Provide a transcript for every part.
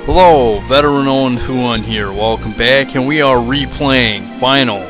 Hello, Veteran Owen Huon here. Welcome back, and we are replaying Final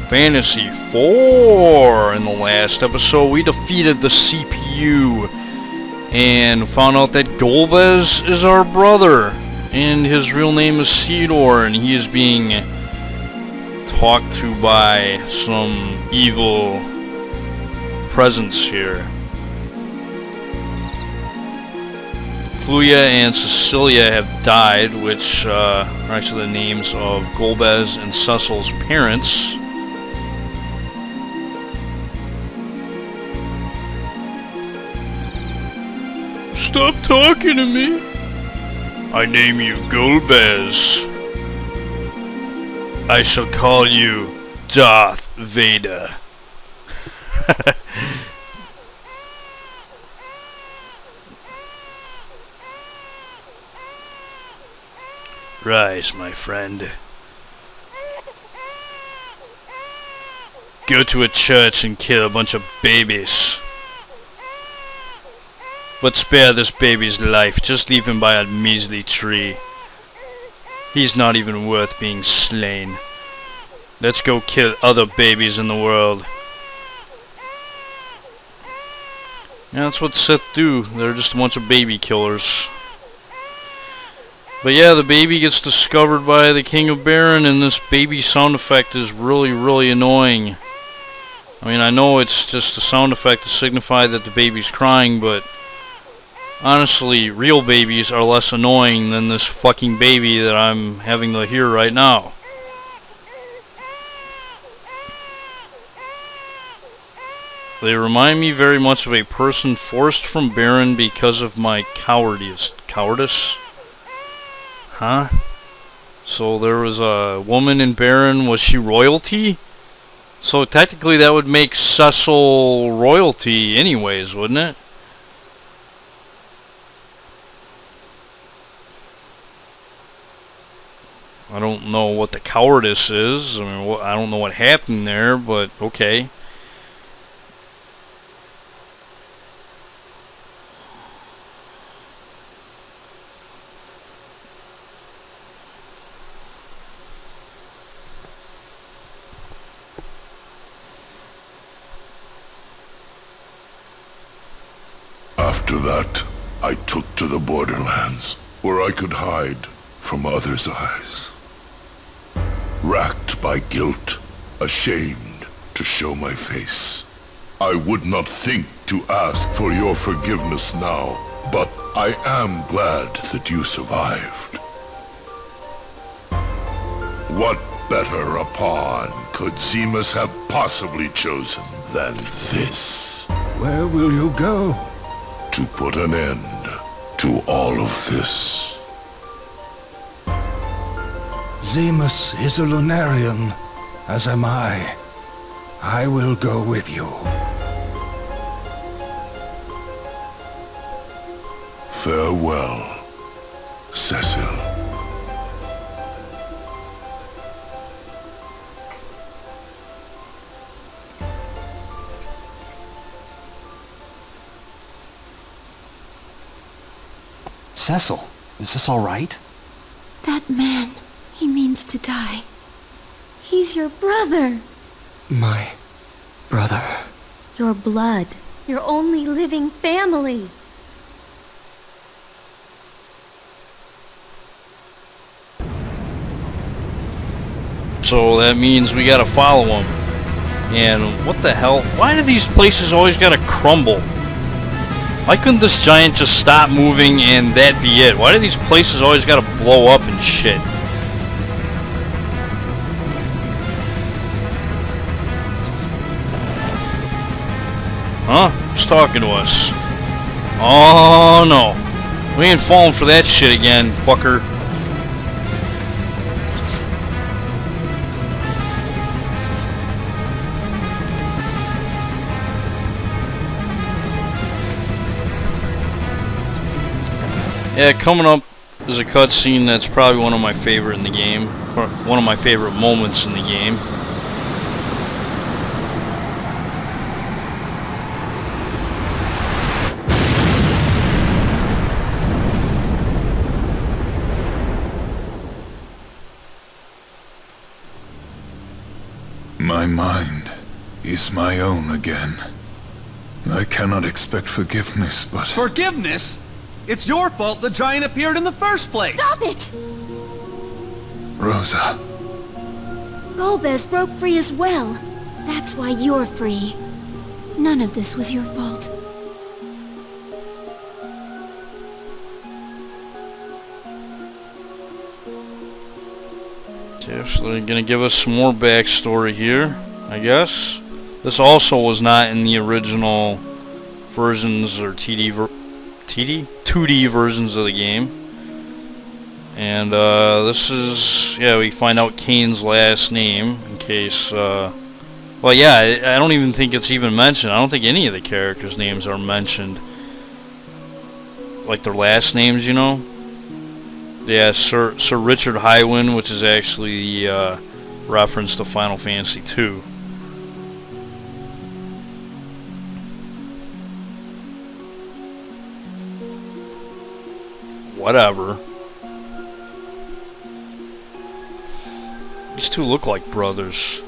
Fantasy 4. In the last episode, we defeated the CPU and found out that Golbez is our brother, and his real name is Cedar, and he is being talked to by some evil presence here. Cluya and Cecilia have died, which are actually the names of Golbez and Cecil's parents. Stop talking to me! I name you Golbez. I shall call you Darth Vader. Rise, my friend. Go to a church and kill a bunch of babies. But spare this baby's life. Just leave him by a measly tree. He's not even worth being slain. Let's go kill other babies in the world. Yeah, that's what Sith do. They're just a bunch of baby killers. But yeah, the baby gets discovered by the King of Baron, and this baby sound effect is really annoying. I mean, I know it's just a sound effect to signify that the baby's crying, but honestly, real babies are less annoying than this fucking baby that I'm having to hear right now. They remind me very much of a person forced from Baron because of my cowardice. Cowardice? Huh? So there was a woman in Baron, was she royalty? So technically that would make Cecil royalty anyways, wouldn't it? I don't know what the cowardice is. I mean, I don't know what happened there, but okay. After that, I took to the borderlands, where I could hide from others' eyes. Racked by guilt, ashamed to show my face. I would not think to ask for your forgiveness now, but I am glad that you survived. What better a pawn could Zemus have possibly chosen than this? Where will you go? To put an end to all of this. Zemus is a Lunarian, as am I. I will go with you. Farewell, Cecil. Cecil, is this all right? That man, he means to die. He's your brother. My brother. Your blood. Your only living family. So that means we gotta follow him. And what the hell? Why do these places always gotta crumble? Why couldn't this giant just stop moving and that be it? Why do these places always gotta blow up and shit? Huh? Who's talking to us? Oh no. We ain't falling for that shit again, fucker. Yeah, coming up is a cutscene that's probably one of my favorite in the game. One of my favorite moments in the game. My mind is my own again. I cannot expect forgiveness, but... Forgiveness? It's your fault the giant appeared in the first place! Stop it! Rosa. Golbez broke free as well. That's why you're free. None of this was your fault. So they're gonna give us some more backstory here, I guess. This also was not in the original versions or 2D versions of the game. And this is, yeah, we find out Kain's last name in case, well, yeah, I don't even think it's even mentioned. I don't think any of the characters' names are mentioned. Like their last names, you know? Yeah, Sir Richard Highwind, which is actually the reference to Final Fantasy II. Whatever. These two look like brothers.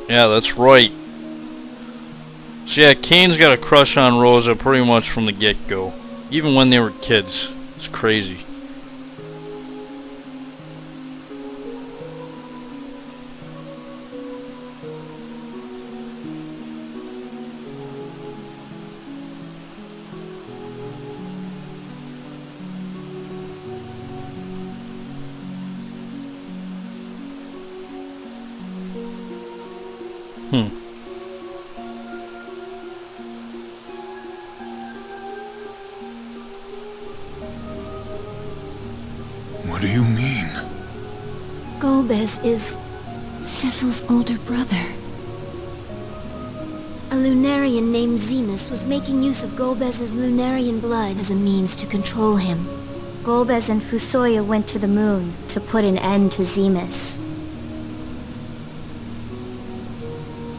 Yeah, that's right. So yeah, Kain's got a crush on Rosa pretty much from the get-go. Even when they were kids. It's crazy. What do you mean? Golbez is Cecil's older brother. A Lunarian named Zemus was making use of Golbez's Lunarian blood as a means to control him. Golbez and Fusoya went to the moon to put an end to Zemus.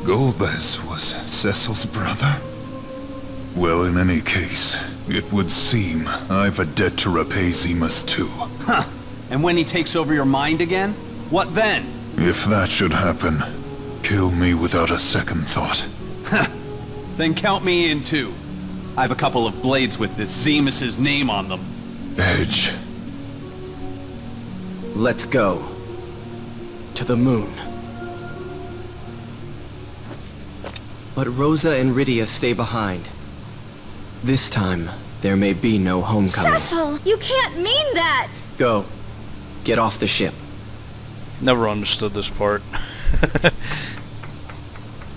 Golbez was Cecil's brother? Well, in any case, it would seem I've a debt to repay Zemus too. Huh. And when he takes over your mind again? What then? If that should happen, kill me without a second thought. Then count me in too. I have a couple of blades with this Zemus's name on them. Edge. Let's go. To the moon. But Rosa and Rydia stay behind. This time, there may be no homecoming. Cecil! You can't mean that! Go. Get off the ship. Never understood this part.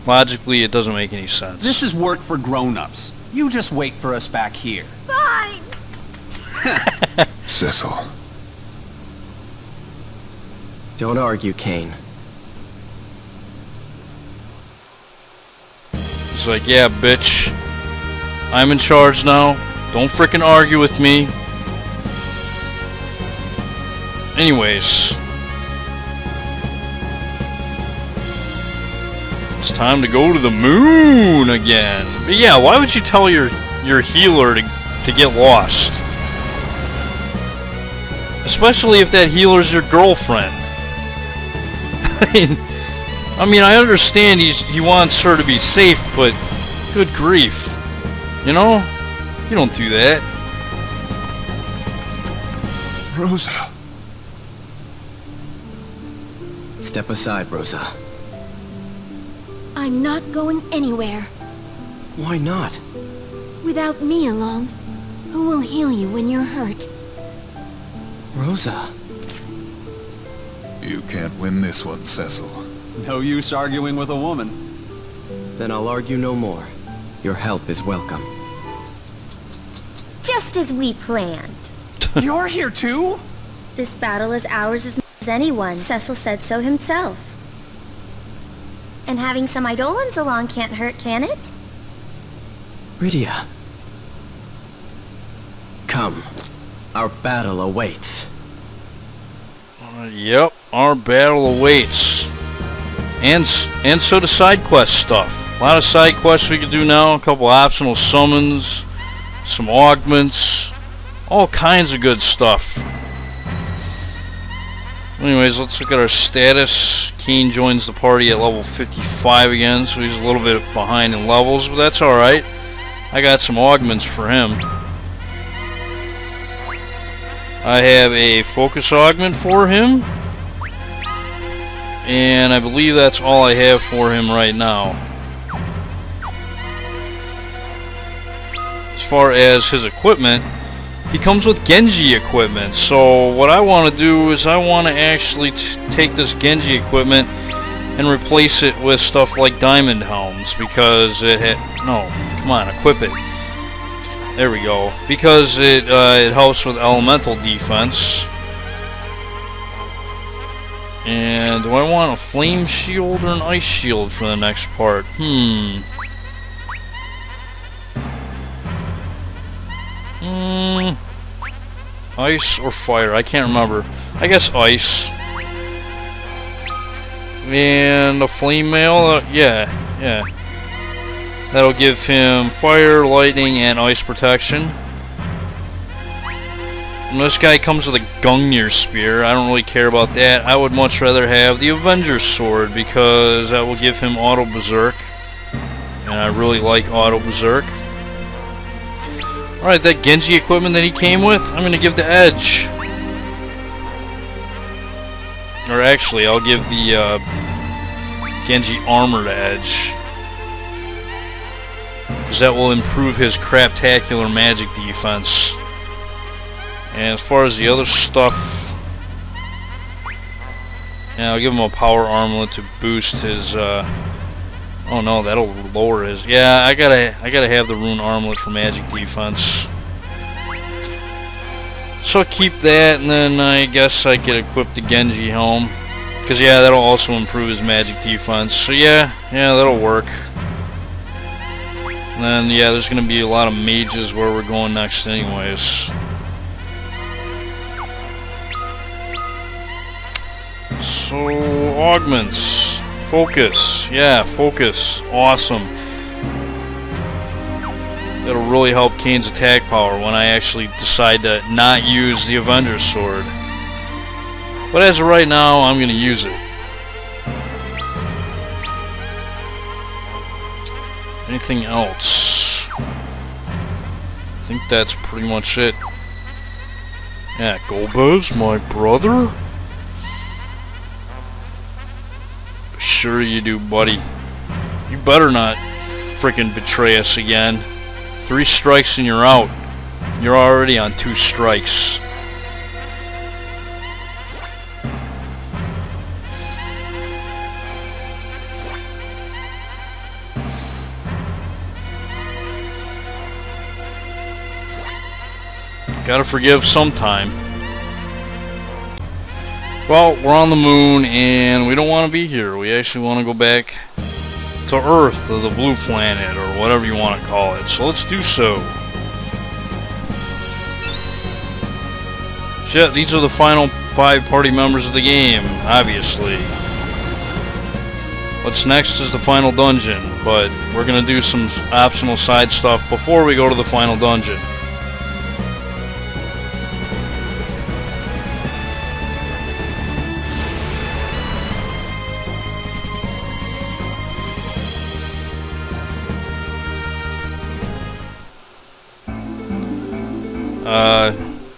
Logically, it doesn't make any sense. This is work for grown-ups. You just wait for us back here. Fine! Cecil. Don't argue, Kain. It's like, yeah, bitch. I'm in charge now. Don't frickin' argue with me. Anyways. It's time to go to the moon again. But yeah, why would you tell your healer to get lost? Especially if that healer's your girlfriend. I mean, I understand he wants her to be safe, but good grief. You know? You don't do that. Rosa. Step aside, Rosa. I'm not going anywhere. Why not? Without me along, who will heal you when you're hurt? Rosa. You can't win this one, Cecil. No use arguing with a woman. Then I'll argue no more. Your help is welcome. Just as we planned. You're here too? This battle is ours as much as anyone. Cecil said so himself. And having some Eidolons along can't hurt, can it? Rydia. Come. Our battle awaits. Yep, our battle awaits. And so the side quest stuff. A lot of side quests we could do now. A couple optional summons, some augments, all kinds of good stuff. Anyways, let's look at our status. Kain joins the party at level 55 again, so he's a little bit behind in levels, but that's alright. I got some augments for him. I have a focus augment for him. And I believe that's all I have for him right now. As far as his equipment, he comes with Genji equipment. So what I want to do is I want to actually take this Genji equipment and replace it with stuff like diamond helms, because it come on, equip it. There we go. Because it helps with elemental defense. And do I want a flame shield or an ice shield for the next part? Ice or fire? I can't remember. I guess ice. And a flame mail? Yeah. That'll give him fire, lightning, and ice protection. And this guy comes with a Gungnir spear. I don't really care about that. I would much rather have the Avenger's sword, because that will give him auto berserk. And I really like auto berserk. Alright, that Genji equipment that he came with, I'm going to give to Edge. Or actually, I'll give the Genji armor to Edge. Because that will improve his craptacular magic defense. And as far as the other stuff, yeah, I'll give him a power armlet to boost his, oh no, that'll lower his, yeah, I gotta have the rune armlet for magic defense. So I'll keep that, and then I guess I could equip the Genji helm. Because, yeah, that'll also improve his magic defense. So yeah, that'll work. And then, yeah, there's gonna be a lot of mages where we're going next anyways. So, augments. Focus. Yeah, focus. Awesome. That'll really help Kain's attack power when I actually decide to not use the Avenger's sword. But as of right now, I'm going to use it. Anything else? I think that's pretty much it. Yeah, Golbez, my brother? Sure you do, buddy. You better not frickin' betray us again. 3 strikes and you're out. You're already on 2 strikes. Gotta forgive sometime. Well, we're on the moon, and we don't want to be here. We actually want to go back to Earth, or the blue planet, or whatever you want to call it. So let's do so. Shit, these are the final 5 party members of the game, obviously. What's next is the final dungeon, but we're going to do some optional side stuff before we go to the final dungeon.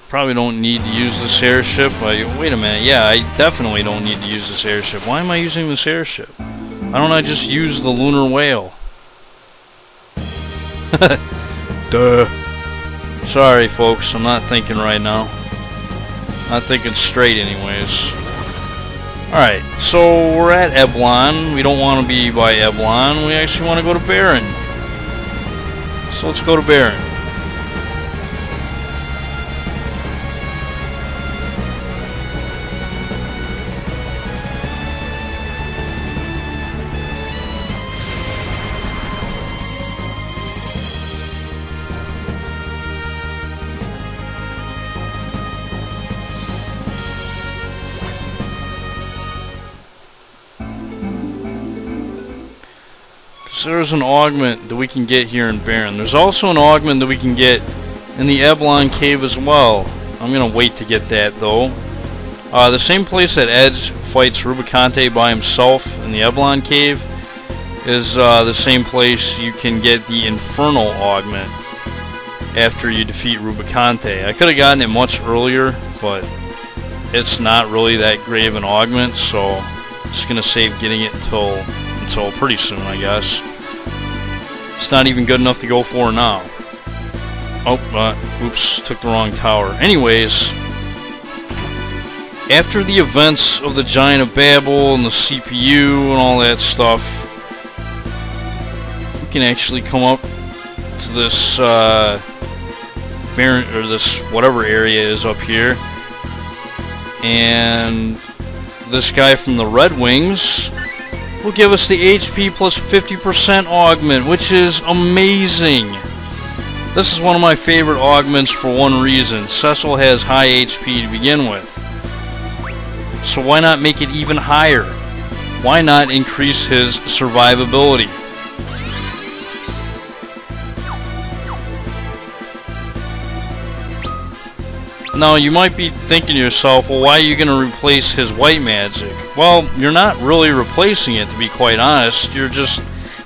Probably don't need to use this airship. Wait a minute. Yeah, I definitely don't need to use this airship. Why am I using this airship? Why don't I just use the lunar whale? Duh. Sorry, folks. I'm not thinking right now. Not thinking straight anyways. Alright, so we're at Eblon. We don't want to be by Eblon. We actually want to go to Baron. So let's go to Baron. So there's an augment that we can get here in Baron. There's also an augment that we can get in the Eblon Cave as well. I'm gonna wait to get that though. The same place that Edge fights Rubicante by himself in the Eblon Cave is the same place you can get the Infernal augment after you defeat Rubicante. I could have gotten it much earlier, but it's not really that great of an augment, so I'm just gonna save getting it until pretty soon, I guess. It's not even good enough to go for now. Oh, oops, took the wrong tower. Anyways, after the events of the Giant of Babel and the CPU and all that stuff, we can actually come up to this Baron, or this whatever area is up here, and this guy from the Red Wings will give us the HP plus 50% augment, which is amazing. This is one of my favorite augments for one reason. Cecil has high HP to begin with. So why not make it even higher? Why not increase his survivability? Now you might be thinking to yourself, well, why are you going to replace his white magic? Well, you're not really replacing it, to be quite honest. You're just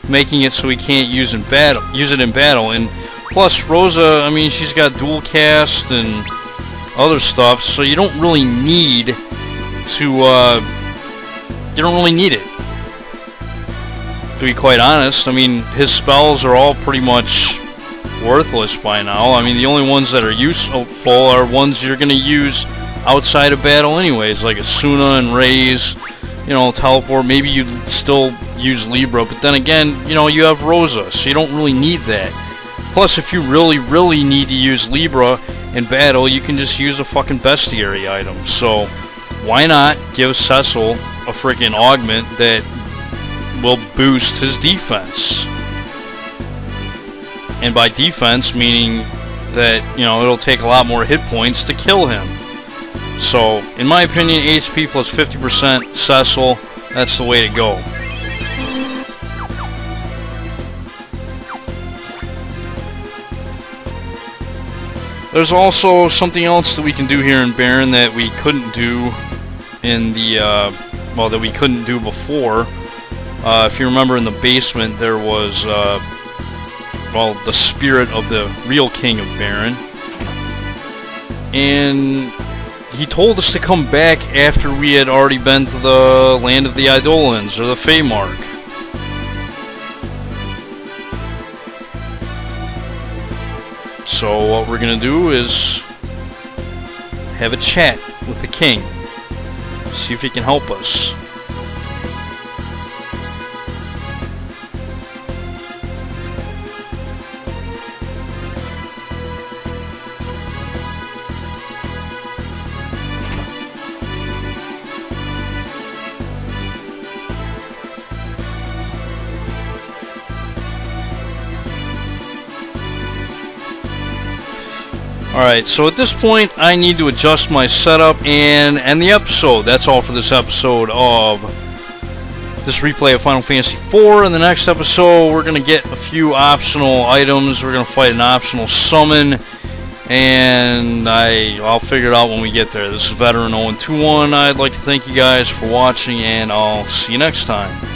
making it so he can't use it in battle. And plus, Rosa, I mean, she's got dual cast and other stuff, so you don't really need to. You don't really need it, to be quite honest. I mean, his spells are all pretty much worthless by now. I mean, the only ones that are useful are ones you're going to use outside of battle anyways, like Asuna and Raze, you know, teleport. Maybe you'd still use Libra, but then again, you know, you have Rosa, so you don't really need that. Plus, if you really need to use Libra in battle, you can just use a fucking bestiary item. So why not give Cecil a freaking augment that will boost his defense? And by defense, meaning that, you know, it'll take a lot more hit points to kill him. So, in my opinion, HP plus 50% Cecil, that's the way to go. There's also something else that we can do here in Baron that we couldn't do in the, well, that we couldn't do before. If you remember, in the basement there was, well, the spirit of the real king of Baron, and he told us to come back after we had already been to the land of the Eidolons, or the Feymark. So what we're gonna do is have a chat with the king, see if he can help us. Alright, so at this point I need to adjust my setup and end the episode. That's all for this episode of this replay of Final Fantasy IV. In the next episode we're going to get a few optional items. We're going to fight an optional summon, and I'll figure it out when we get there. This is Veteran 0121. I'd like to thank you guys for watching, and I'll see you next time.